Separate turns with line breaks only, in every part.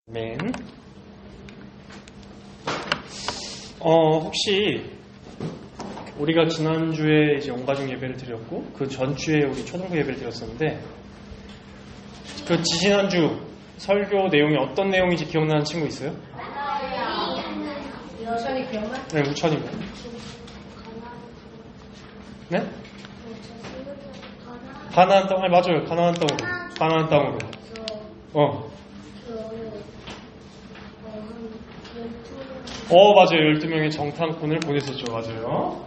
맨. 혹시 우리가 지난주에 이제 온가족 예배를 드렸고 그 전주에 우리 초등부 예배를 드렸었는데 그 지지난주 설교 내용이 어떤 내용인지 기억나는 친구 있어요?
우천이 기억나?
네, 우천이요. 네? 가나안 땅, 맞아요. 가나안 땅으로. 가나안 땅으로. 맞아요. 12명의 정탐꾼을 보냈었죠. 맞아요.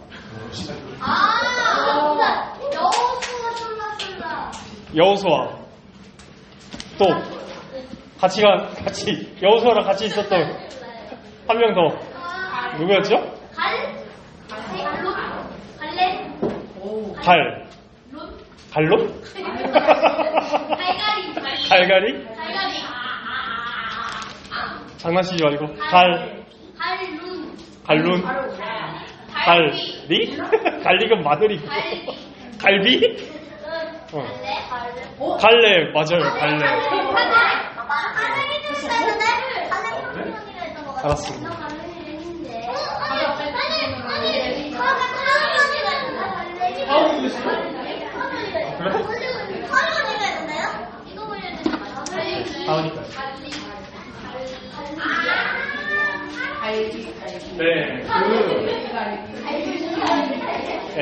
여호수아. 또 같이 여호수아랑 같이 있었던 한 명 더. 누구였죠? 갈론? 갈갈이? 장난치지 말고. 갈룬? 갈리? 갈리가 마늘이고. 갈비? 갈렙, 맞아요. 갈렙. 알았습니다.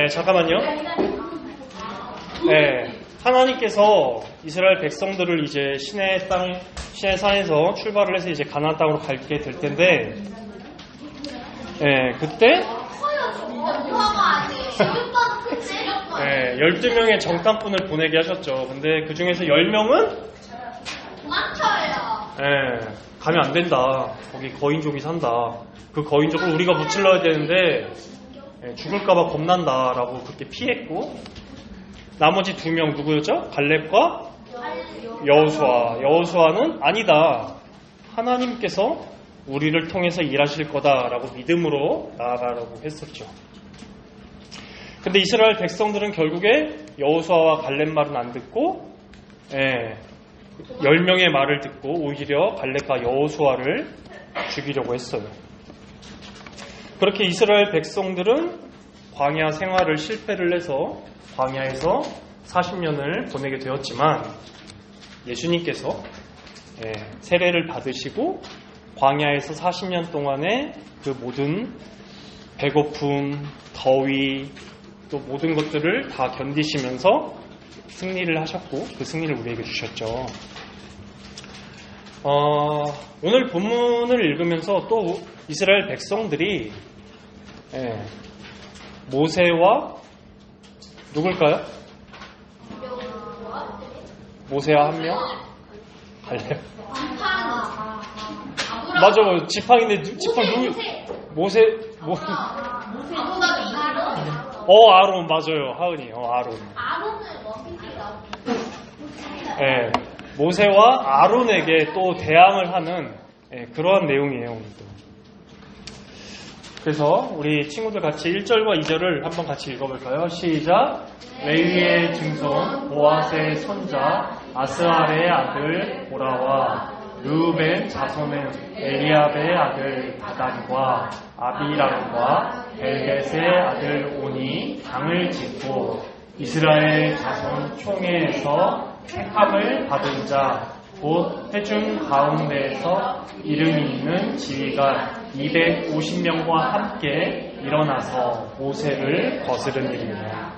잠깐만요. 하나님께서 이스라엘 백성들을 이제 신의 산에서 출발을 해서 이제 가나안 땅으로 가게 될 텐데, 그때 12명의 정탐꾼을 보내게 하셨죠. 근데 그 중에서 10명은 가면 안 된다. 거기 거인족이 산다. 그 거인족을 우리가 무찔러야 되는데 죽을까봐 겁난다라고 그렇게 피했고, 나머지 2명 누구였죠? 갈렙과 여호수아. 여호수아는 아니다. 하나님께서 우리를 통해서 일하실 거다라고 믿음으로 나아가라고 했었죠. 근데 이스라엘 백성들은 결국에 여호수아와 갈렙 말은 안 듣고 10명의 말을 듣고 오히려 갈렙과 여호수아를 죽이려고 했어요. 그렇게 이스라엘 백성들은 광야 생활을 실패를 해서 광야에서 40년을 보내게 되었지만, 예수님께서 세례를 받으시고 광야에서 40년 동안의 그 모든 배고픔, 더위, 또 모든 것들을 다 견디시면서 승리를 하셨고 그 승리를 우리에게 주셨죠. 오늘 본문을 읽으면서 또 이스라엘 백성들이 모세와 누굴까요? 모세와 한 명? 갈렙? 맞아, 지팡인데 지팡 누구? 모세? 아론, 맞아요. 하은이, 아론. 모세와 아론에게 또 대항을 하는 그러한 내용이에요, 오늘도. 그래서 우리 친구들 같이 1절과 2절을 한번 같이 읽어볼까요? 시작! 레위의 증손 보아스의 손자 아스알의 아들 보라와 르우벤 자손은 엘리압의 아들 다단과 아비람과 벨벳의 아들 온이 당을 짓고 이스라엘 자손 총회에서 택함을 받은 자 곧 회중 가운데에서 이름이 있는 지휘관 250명과 함께 일어나서 모세를 거스르니라.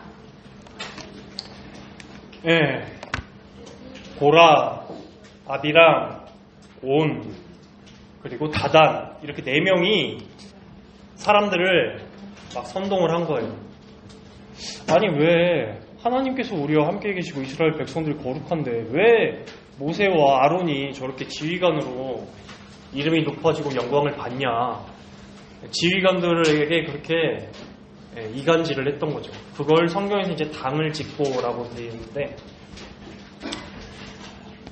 보라, 아비람, 온, 그리고 다단, 이렇게 4명이 사람들을 막 선동을 한 거예요. 아니, 왜 하나님께서 우리와 함께 계시고 이스라엘 백성들이 거룩한데 왜 모세와 아론이 저렇게 지휘관으로 이름이 높아지고 영광을 받냐. 지휘관들에게 그렇게 이간질을 했던 거죠. 그걸 성경에서 이제 당을 짓고라고 되어 있는데,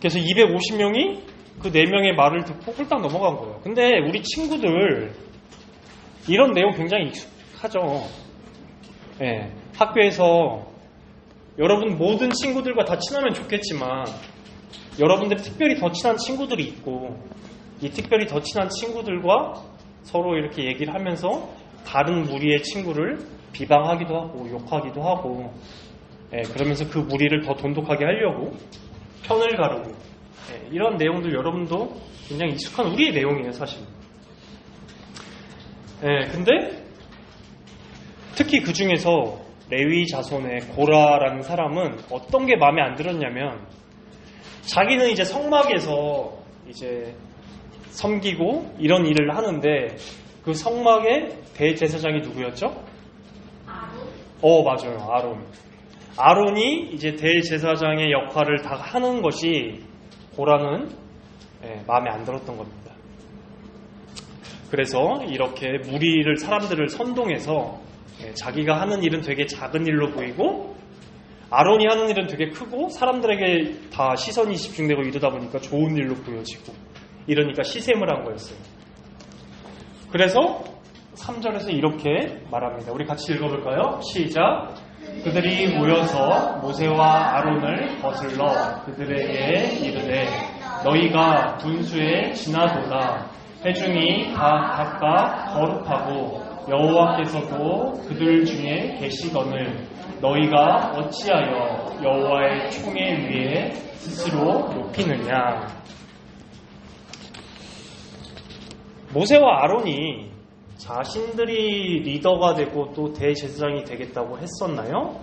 그래서 250명이 그 4명의 말을 듣고 홀딱 넘어간 거예요. 근데 우리 친구들 이런 내용 굉장히 익숙하죠. 학교에서 여러분 모든 친구들과 다 친하면 좋겠지만 여러분들이 특별히 더 친한 친구들이 있고 이 특별히 더 친한 친구들과 서로 이렇게 얘기를 하면서 다른 무리의 친구를 비방하기도 하고 욕하기도 하고, 그러면서 그 무리를 더 돈독하게 하려고 편을 가르고, 이런 내용들 여러분도 굉장히 익숙한 우리의 내용이에요, 사실. 근데 특히 그 중에서 레위 자손의 고라라는 사람은 어떤 게 마음에 안 들었냐면, 자기는 이제 성막에서 이제 섬기고 이런 일을 하는데, 그 성막의 대제사장이 누구였죠? 맞아요. 아론이 이제 대제사장의 역할을 다 하는 것이 고라는 마음에 안 들었던 겁니다. 그래서 이렇게 무리를, 사람들을 선동해서 자기가 하는 일은 되게 작은 일로 보이고 아론이 하는 일은 되게 크고 사람들에게 다 시선이 집중되고 이러다 보니까 좋은 일로 보여지고, 이러니까 시샘을 한 거였어요. 그래서 3절에서 이렇게 말합니다. 우리 같이 읽어볼까요? 시작. 그들이 모여서 모세와 아론을 거슬러 그들에게 이르되 너희가 분수에 지나도다. 회중이 다 각각 거룩하고 여호와께서도 그들 중에 계시거늘 너희가 어찌하여 여호와의 총회 위에 스스로 높이느냐. 모세와 아론이 자신들이 리더가 되고 또 대제사장이 되겠다고 했었나요?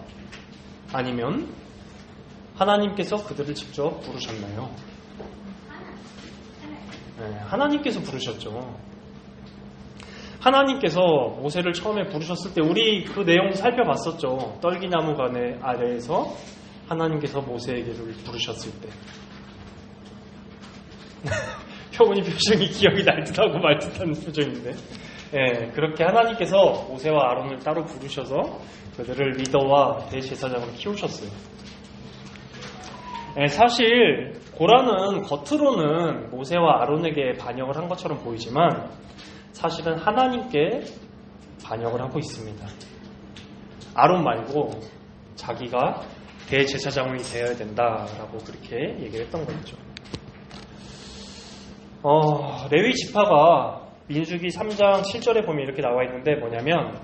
아니면 하나님께서 그들을 직접 부르셨나요? 하나님께서 부르셨죠. 하나님께서 모세를 처음에 부르셨을 때 우리 그 내용 살펴봤었죠. 떨기나무 아래에서 하나님께서 모세에게를 부르셨을 때. 표본이 표정이 기억이 날 듯하고 말 듯한 표정인데, 그렇게 하나님께서 모세와 아론을 따로 부르셔서 그들을 리더와 대제사장으로 키우셨어요. 사실 고라는 겉으로는 모세와 아론에게 반역을 한 것처럼 보이지만 사실은 하나님께 반역을 하고 있습니다. 아론 말고 자기가 대제사장이 되어야 된다라고 그렇게 얘기를 했던 거죠. 레위 지파가 민수기 3장 7절에 보면 이렇게 나와 있는데 뭐냐면,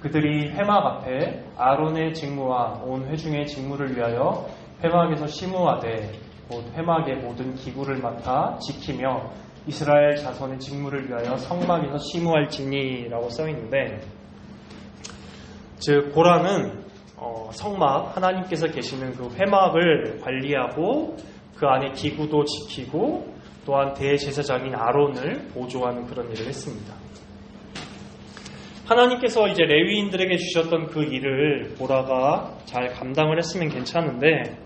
그들이 회막 앞에 아론의 직무와 온 회중의 직무를 위하여 회막에서 심우하되 곧 회막의 모든 기구를 맡아 지키며 이스라엘 자손의 직무를 위하여 성막에서 심우할지니라고 써 있는데, 즉 고라는 성막, 하나님께서 계시는 그 회막을 관리하고 그 안에 기구도 지키고 또한 대제사장인 아론을 보조하는 그런 일을 했습니다. 하나님께서 이제 레위인들에게 주셨던 그 일을 고라가 잘 감당을 했으면 괜찮은데,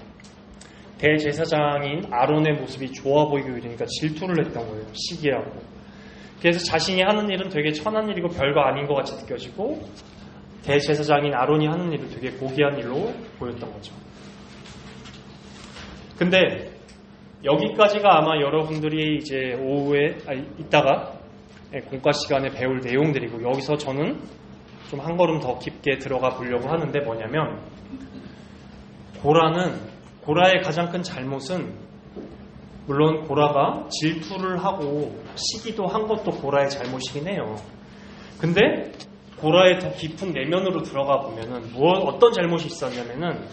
대제사장인 아론의 모습이 좋아 보이고 이러니까 질투를 했던 거예요. 시기하고. 그래서 자신이 하는 일은 되게 천한 일이고 별거 아닌 것 같이 느껴지고, 대제사장인 아론이 하는 일을 되게 고귀한 일로 보였던 거죠. 근데 여기까지가 아마 여러분들이 이제 오후에 이따가 공과 시간에 배울 내용들이고, 여기서 저는 좀 한 걸음 더 깊게 들어가 보려고 하는데 뭐냐면, 고라의 가장 큰 잘못은, 물론 고라가 질투를 하고 시기도 한 것도 고라의 잘못이긴 해요. 근데 고라의 더 깊은 내면으로 들어가 보면은 어떤 잘못이 있었냐면은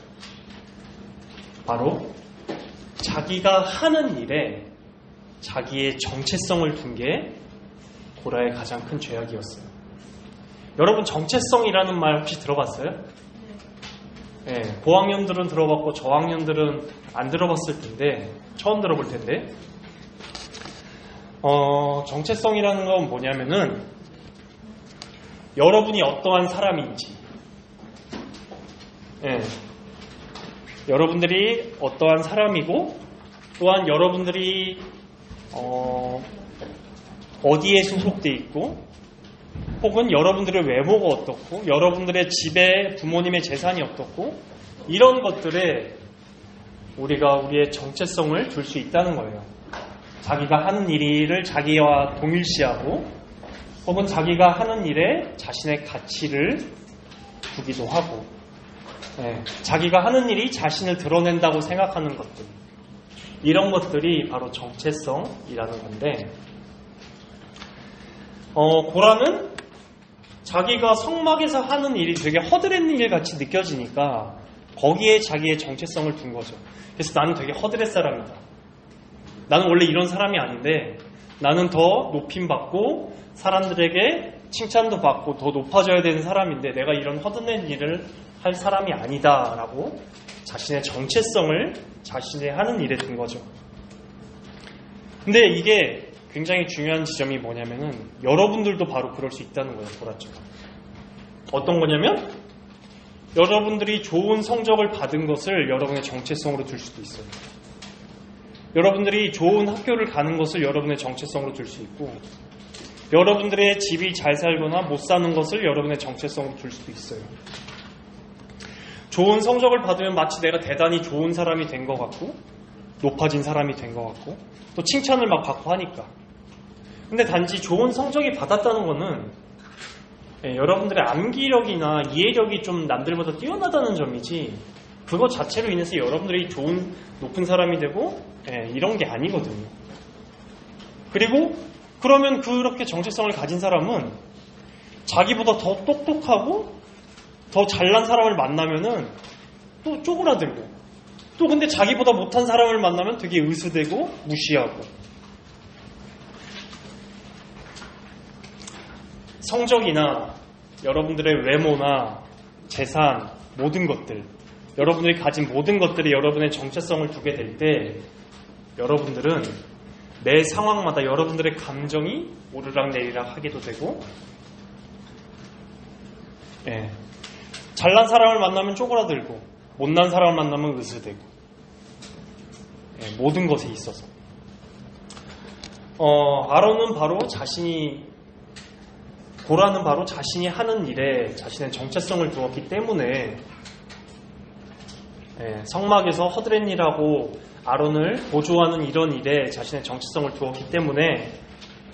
바로 자기가 하는 일에 자기의 정체성을 둔 게 고라의 가장 큰 죄악이었어요. 여러분, 정체성이라는 말 혹시 들어봤어요? 고학년들은 들어봤고 저학년들은 안 들어봤을 텐데, 처음 들어볼 텐데, 정체성이라는 건 뭐냐면은 여러분이 어떠한 사람인지, 여러분들이 어떠한 사람이고, 또한 여러분들이 어디에 소속돼 있고, 혹은 여러분들의 외모가 어떻고, 여러분들의 집에 부모님의 재산이 어떻고, 이런 것들에 우리가 우리의 정체성을 둘 수 있다는 거예요. 자기가 하는 일을 자기와 동일시하고, 혹은 자기가 하는 일에 자신의 가치를 두기도 하고, 자기가 하는 일이 자신을 드러낸다고 생각하는 것들, 이런 것들이 바로 정체성이라는 건데, 고라는 자기가 성막에서 하는 일이 되게 허드렛 일 같이 느껴지니까 거기에 자기의 정체성을 둔 거죠. 그래서 나는 되게 허드렛 사람이다. 나는 원래 이런 사람이 아닌데 나는 더 높임받고 사람들에게 칭찬도 받고 더 높아져야 되는 사람인데 내가 이런 허드렛 일을 할 사람이 아니다 라고 자신의 정체성을 자신의 하는 일에 둔 거죠. 근데 이게 굉장히 중요한 지점이 뭐냐면은 여러분들도 바로 그럴 수 있다는 거예요. 고라처럼. 어떤 거냐면 여러분들이 좋은 성적을 받은 것을 여러분의 정체성으로 둘 수도 있어요. 여러분들이 좋은 학교를 가는 것을 여러분의 정체성으로 둘 수 있고 여러분들의 집이 잘 살거나 못 사는 것을 여러분의 정체성으로 둘 수도 있어요. 좋은 성적을 받으면 마치 내가 대단히 좋은 사람이 된 것 같고 높아진 사람이 된 것 같고 또 칭찬을 막 받고 하니까. 근데 단지 좋은 성적이 받았다는 거는 여러분들의 암기력이나 이해력이 좀 남들보다 뛰어나다는 점이지 그것 자체로 인해서 여러분들이 좋은 높은 사람이 되고 이런 게 아니거든요. 그리고 그러면 그렇게 정체성을 가진 사람은 자기보다 더 똑똑하고 더 잘난 사람을 만나면은 또 쪼그라들고 또 근데 자기보다 못한 사람을 만나면 되게 으스대고 무시하고 성적이나 여러분들의 외모나 재산 모든 것들 여러분들이 가진 모든 것들이 여러분의 정체성을 두게 될 때 여러분들은 매 상황마다 여러분들의 감정이 오르락내리락 하게도 되고 잘난 사람을 만나면 쪼그라들고 못난 사람을 만나면 으스대고 모든 것에 있어서 아론은 바로 고라는 바로 자신이 하는 일에 자신의 정체성을 두었기 때문에 성막에서 허드렛 일하고 아론을 보조하는 이런 일에 자신의 정체성을 두었기 때문에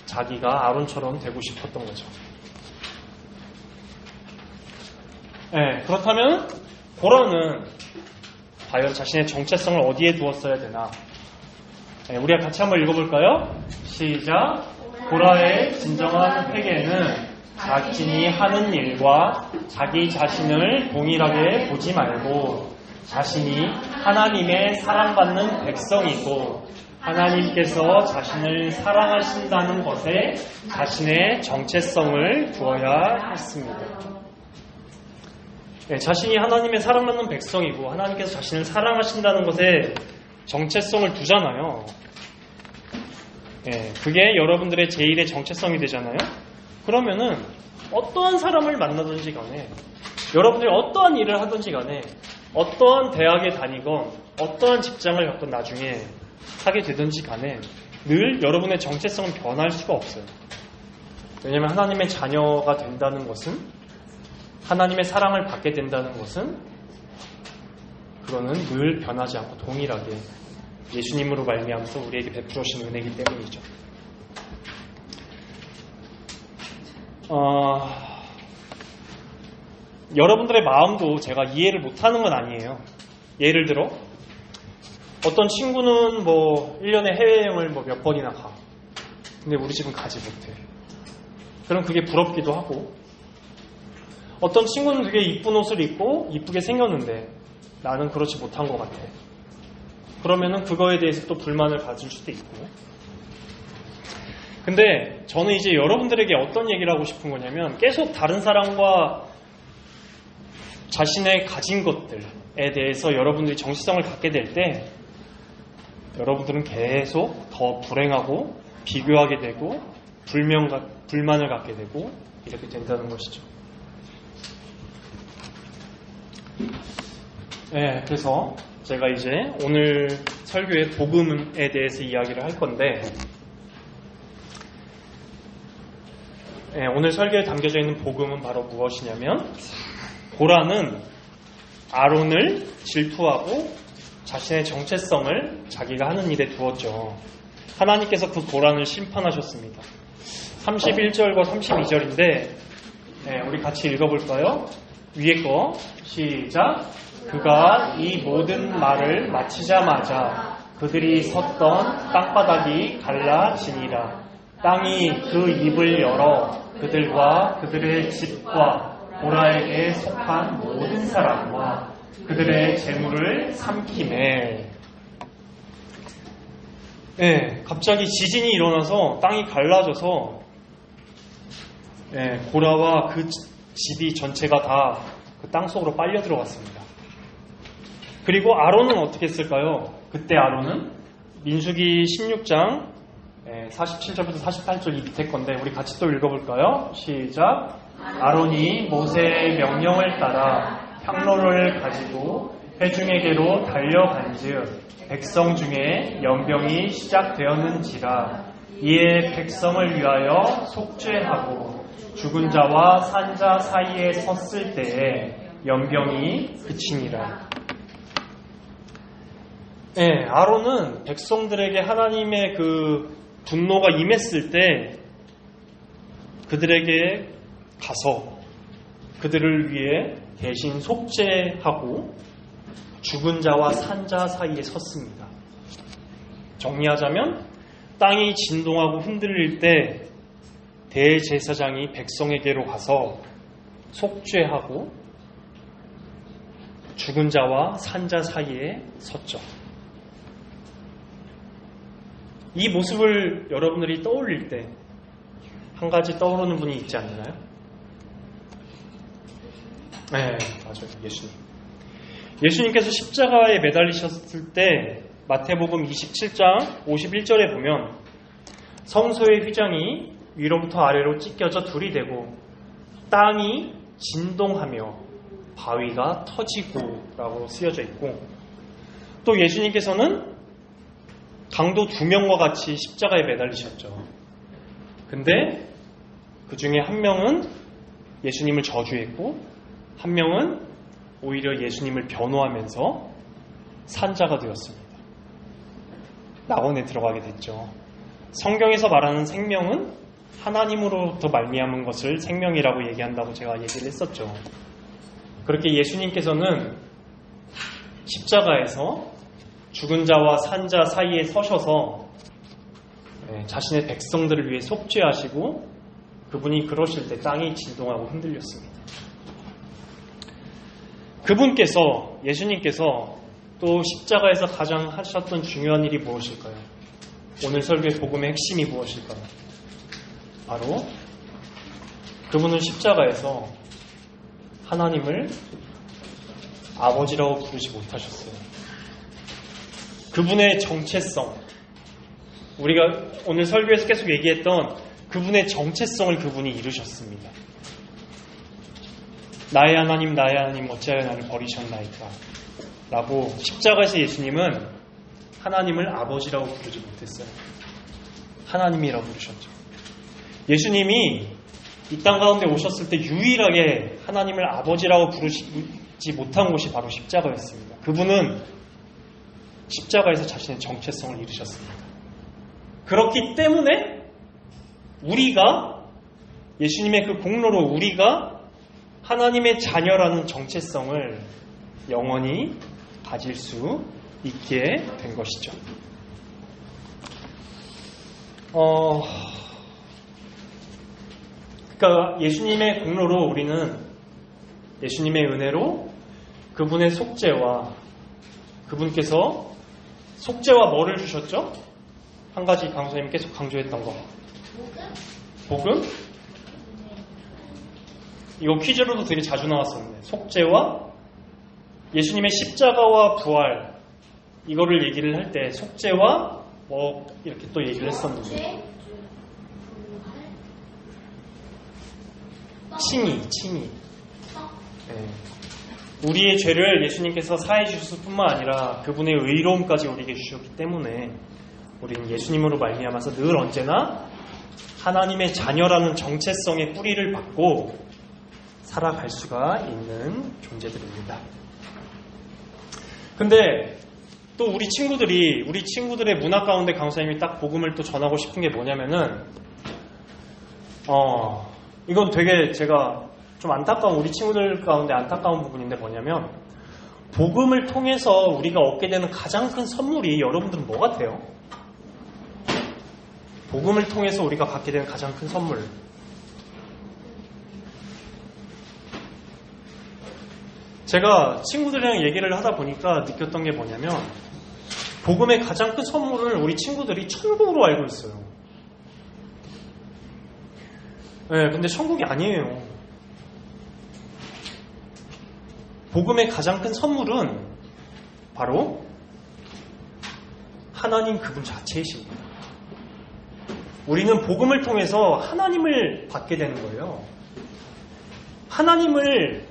자기가 아론처럼 되고 싶었던 거죠. 그렇다면 고라는 과연 자신의 정체성을 어디에 두었어야 되나? 우리가 같이 한번 읽어볼까요? 시작! 고라의 진정한 회개는 자신이 하는 일과 자기 자신을 동일하게 보지 말고 자신이 하나님의 사랑받는 백성이고 하나님께서 자신을 사랑하신다는 것에 자신의 정체성을 두어야 했습니다. 자신이 하나님의 사랑받는 백성이고 하나님께서 자신을 사랑하신다는 것에 정체성을 두잖아요. 그게 여러분들의 제1의 정체성이 되잖아요. 그러면은 어떠한 사람을 만나든지 간에 여러분들이 어떠한 일을 하든지 간에 어떠한 대학에 다니건 어떠한 직장을 갖건 나중에 하게 되든지 간에 늘 여러분의 정체성은 변할 수가 없어요. 왜냐하면 하나님의 자녀가 된다는 것은 하나님의 사랑을 받게 된다는 것은 그거는 늘 변하지 않고 동일하게 예수님으로 말미암아서 우리에게 베풀어 주신 은혜이기 때문이죠. 여러분들의 마음도 제가 이해를 못하는 건 아니에요. 예를 들어 어떤 친구는 1년에 해외여행을 몇 번이나 가. 근데 우리 집은 가지 못해. 그럼 그게 부럽기도 하고 어떤 친구는 되게 이쁜 옷을 입고 이쁘게 생겼는데 나는 그렇지 못한 것 같아. 그러면은 그거에 대해서 또 불만을 가질 수도 있고. 근데 저는 이제 여러분들에게 어떤 얘기를 하고 싶은 거냐면 계속 다른 사람과 자신의 가진 것들에 대해서 여러분들이 정체성을 갖게 될 때 여러분들은 계속 더 불행하고 비교하게 되고 불만을 갖게 되고 이렇게 된다는 것이죠. 그래서 제가 이제 오늘 설교의 복음에 대해서 이야기를 할 건데 오늘 설교에 담겨져 있는 복음은 바로 무엇이냐면 고라는 아론을 질투하고 자신의 정체성을 자기가 하는 일에 두었죠. 하나님께서 그 고란을 심판하셨습니다. 31절과 32절인데 우리 같이 읽어볼까요? 위에 거 시작. 그가 이 모든 말을 마치자마자 그들이 섰던 땅바닥이 갈라지니라. 땅이 그 입을 열어 그들과 그들의 집과 고라에게 속한 모든 사람과 그들의 재물을 삼키매. 네, 갑자기 지진이 일어나서 땅이 갈라져서 고라와 그 집이 전체가 다 그 땅속으로 빨려 들어갔습니다. 그리고 아론은 어떻게 했을까요? 그때 아론은 민수기 16장 47절부터 48절 이 밑에 건데 우리 같이 또 읽어볼까요? 시작. 아론이 모세의 명령을 따라 향로를 가지고 회중에게로 달려간즉 백성 중에 연병이 시작되었는지라. 이에 백성을 위하여 속죄하고 죽은 자와 산 자 사이에 섰을 때에 연병이 그치니라. 아론은 백성들에게 하나님의 그 분노가 임했을 때 그들에게 가서 그들을 위해 대신 속죄하고 죽은 자와 산 자 사이에 섰습니다. 정리하자면 땅이 진동하고 흔들릴 때 대제사장이 백성에게로 가서 속죄하고 죽은 자와 산 자 사이에 섰죠. 이 모습을 여러분들이 떠올릴 때 한 가지 떠오르는 분이 있지 않나요? 네, 맞아요. 예수님. 예수님께서 십자가에 매달리셨을 때 마태복음 27장 51절에 보면 성소의 휘장이 위로부터 아래로 찢겨져 둘이 되고 땅이 진동하며 바위가 터지고 라고 쓰여져 있고, 또 예수님께서는 강도 2명과 같이 십자가에 매달리셨죠. 근데 그 중에 한 명은 예수님을 저주했고 한 명은 오히려 예수님을 변호하면서 산자가 되었습니다. 낙원에 들어가게 됐죠. 성경에서 말하는 생명은 하나님으로부터 말미암은 것을 생명이라고 얘기한다고 제가 얘기를 했었죠. 그렇게 예수님께서는 십자가에서 죽은 자와 산 자 사이에 서셔서 자신의 백성들을 위해 속죄하시고 그분이 그러실 때 땅이 진동하고 흔들렸습니다. 그분께서, 예수님께서 또 십자가에서 가장 하셨던 중요한 일이 무엇일까요? 오늘 설교의 복음의 핵심이 무엇일까요? 바로 그분은 십자가에서 하나님을 아버지라고 부르지 못하셨어요. 그분의 정체성, 우리가 오늘 설교에서 계속 얘기했던 그분의 정체성을 그분이 이루셨습니다. 나의 하나님 어찌하여 나를 버리셨나이까 라고 십자가에서 예수님은 하나님을 아버지라고 부르지 못했어요. 하나님이라고 부르셨죠. 예수님이 이 땅 가운데 오셨을 때 유일하게 하나님을 아버지라고 부르지 못한 곳이 바로 십자가였습니다. 그분은 십자가에서 자신의 정체성을 이루셨습니다. 그렇기 때문에 우리가 예수님의 그 공로로 우리가 하나님의 자녀라는 정체성을 영원히 가질 수 있게 된 것이죠. 그러니까 예수님의 공로로 우리는 예수님의 은혜로 그분의 속죄와 그분께서 속죄와 뭐를 주셨죠? 한 가지 강사님이 계속 강조했던 거. 복음? 이거 퀴즈로도 되게 자주 나왔었는데 속죄와 예수님의 십자가와 부활 이거를 얘기를 할 때 속죄와 뭐 이렇게 또 얘기를 했었는데 칭의. 네. 우리의 죄를 예수님께서 사해 주셨을 뿐만 아니라 그분의 의로움까지 우리에게 주셨기 때문에 우리는 예수님으로 말미암아서 늘 언제나 하나님의 자녀라는 정체성의 뿌리를 받고 살아갈 수가 있는 존재들입니다. 근데 또 우리 친구들의 문화 가운데 강사님이 딱 복음을 또 전하고 싶은 게 뭐냐면은 이건 되게 제가 좀 안타까운, 우리 친구들 가운데 안타까운 부분인데 뭐냐면 복음을 통해서 우리가 얻게 되는 가장 큰 선물이 여러분들은 뭐 같아요? 복음을 통해서 우리가 갖게 되는 가장 큰 선물. 제가 친구들이랑 얘기를 하다 보니까 느꼈던 게 뭐냐면 복음의 가장 큰 선물을 우리 친구들이 천국으로 알고 있어요. 네, 근데 천국이 아니에요. 복음의 가장 큰 선물은 바로 하나님 그분 자체이십니다. 우리는 복음을 통해서 하나님을 받게 되는 거예요. 하나님을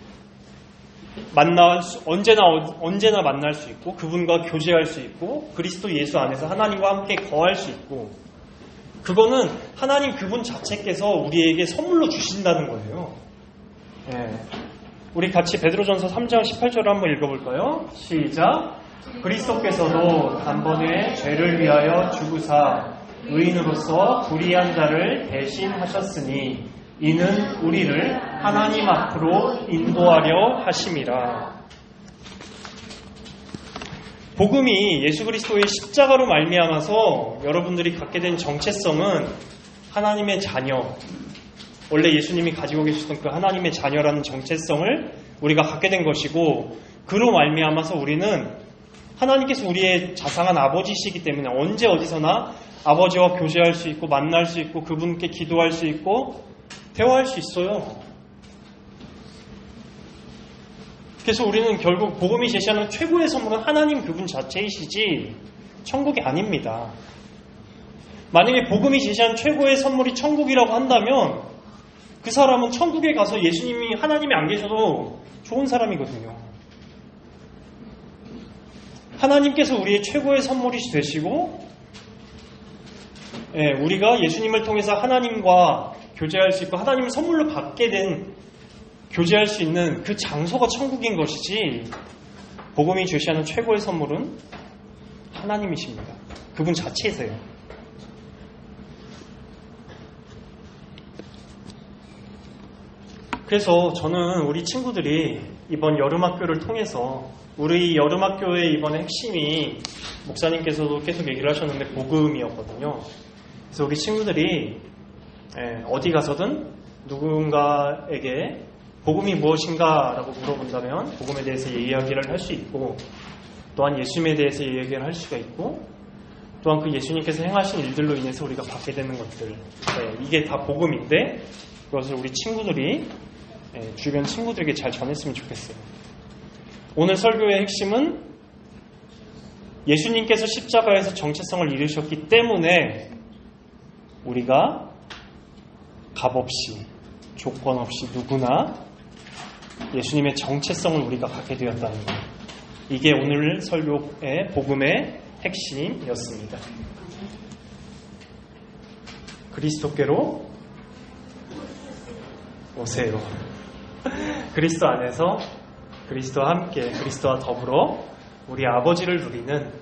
언제나 만날 수 있고 그분과 교제할 수 있고 그리스도 예수 안에서 하나님과 함께 거할 수 있고 그거는 하나님 그분 자체께서 우리에게 선물로 주신다는 거예요. 네. 우리 같이 베드로전서 3장 18절을 한번 읽어볼까요? 시작. 그리스도께서도 단번에 죄를 위하여 죽으사 의인으로서 불의한 자를 대신하셨으니 이는 우리를 하나님 앞으로 인도하려 하심이라. 복음이 예수 그리스도의 십자가로 말미암아서 여러분들이 갖게 된 정체성은 하나님의 자녀, 원래 예수님이 가지고 계셨던 그 하나님의 자녀라는 정체성을 우리가 갖게 된 것이고 그로 말미암아서 우리는 하나님께서 우리의 자상한 아버지시기 때문에 언제 어디서나 아버지와 교제할 수 있고 만날 수 있고 그분께 기도할 수 있고 대화할 수 있어요. 그래서 우리는 결국 복음이 제시하는 최고의 선물은 하나님 그분 자체이시지 천국이 아닙니다. 만약에 복음이 제시하는 최고의 선물이 천국이라고 한다면 그 사람은 천국에 가서 예수님이 하나님이 안 계셔도 좋은 사람이거든요. 하나님께서 우리의 최고의 선물이 되시고 우리가 예수님을 통해서 하나님과 교제할 수 있고 하나님을 선물로 받게 된 교제할 수 있는 그 장소가 천국인 것이지 복음이 제시하는 최고의 선물은 하나님이십니다. 그분 자체이세요. 그래서 저는 우리 친구들이 이번 여름학교를 통해서 우리 여름학교의 이번에 핵심이 목사님께서도 계속 얘기를 하셨는데 복음이었거든요. 그래서 우리 친구들이 어디 가서든 누군가에게 복음이 무엇인가라고 물어본다면 복음에 대해서 이야기를 할 수 있고 또한 예수님에 대해서 이야기를 할 수가 있고 또한 그 예수님께서 행하신 일들로 인해서 우리가 받게 되는 것들 이게 다 복음인데 그것을 우리 친구들이 주변 친구들에게 잘 전했으면 좋겠어요. 오늘 설교의 핵심은 예수님께서 십자가에서 정체성을 이루셨기 때문에 우리가 값없이 조건 없이 누구나 예수님의 정체성을 우리가 갖게 되었다는 것. 이게 오늘 설교의 복음의 핵심이었습니다. 그리스도께로 오세요. 그리스도 안에서 그리스도와 함께 그리스도와 더불어 우리 아버지를 누리는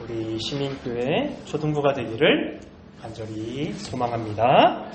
우리 시민교회 초등부가 되기를 간절히 소망합니다.